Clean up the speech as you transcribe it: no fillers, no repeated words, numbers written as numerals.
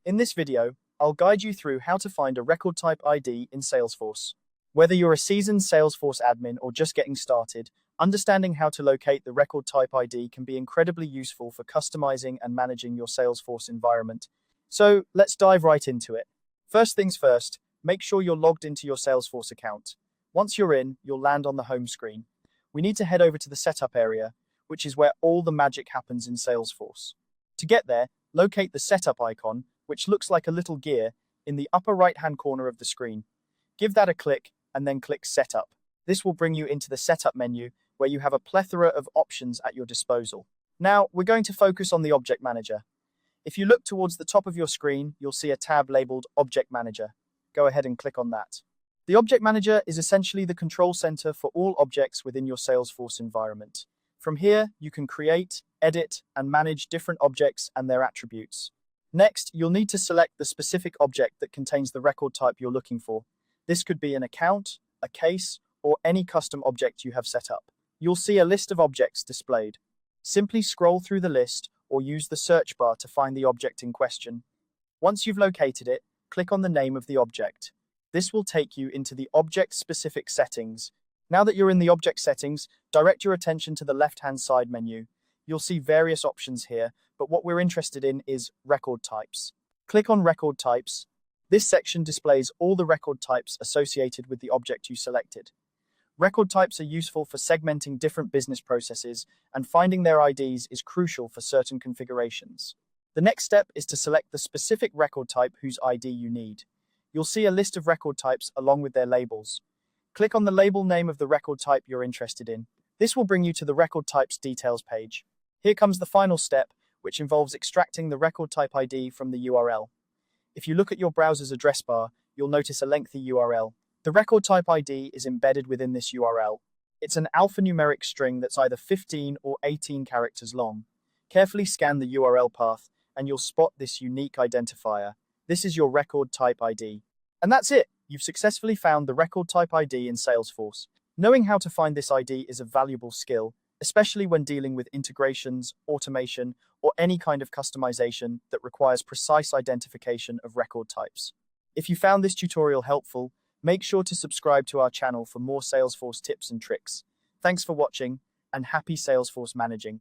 In this video, I'll guide you through how to find a record type ID in Salesforce. Whether you're a seasoned Salesforce admin or just getting started, understanding how to locate the record type ID can be incredibly useful for customizing and managing your Salesforce environment. So let's dive right into it. First things first, make sure you're logged into your Salesforce account. Once you're in, you'll land on the home screen. We need to head over to the setup area, which is where all the magic happens in Salesforce. To get there, locate the setup icon, which looks like a little gear, in the upper right-hand corner of the screen. Give that a click and then click Setup. This will bring you into the Setup menu, where you have a plethora of options at your disposal. Now, we're going to focus on the Object Manager. If you look towards the top of your screen, you'll see a tab labeled Object Manager. Go ahead and click on that. The Object Manager is essentially the control center for all objects within your Salesforce environment. From here, you can create, edit, and manage different objects and their attributes. Next, you'll need to select the specific object that contains the record type you're looking for. This could be an account, a case, or any custom object you have set up. You'll see a list of objects displayed. Simply scroll through the list or use the search bar to find the object in question. Once you've located it, click on the name of the object. This will take you into the object-specific settings. Now that you're in the object settings, direct your attention to the left-hand side menu. You'll see various options here, but what we're interested in is record types. Click on Record Types. This section displays all the record types associated with the object you selected. Record types are useful for segmenting different business processes, and finding their IDs is crucial for certain configurations. The next step is to select the specific record type whose ID you need. You'll see a list of record types along with their labels. Click on the label name of the record type you're interested in. This will bring you to the Record Types Details page. Here comes the final step, which involves extracting the record type ID from the URL. If you look at your browser's address bar, you'll notice a lengthy URL. The record type ID is embedded within this URL. It's an alphanumeric string that's either 15 or 18 characters long. Carefully scan the URL path, and you'll spot this unique identifier. This is your record type ID. And that's it! You've successfully found the record type ID in Salesforce. Knowing how to find this ID is a valuable skill, especially when dealing with integrations, automation, or any kind of customization that requires precise identification of record types. If you found this tutorial helpful, make sure to subscribe to our channel for more Salesforce tips and tricks. Thanks for watching, and happy Salesforce managing.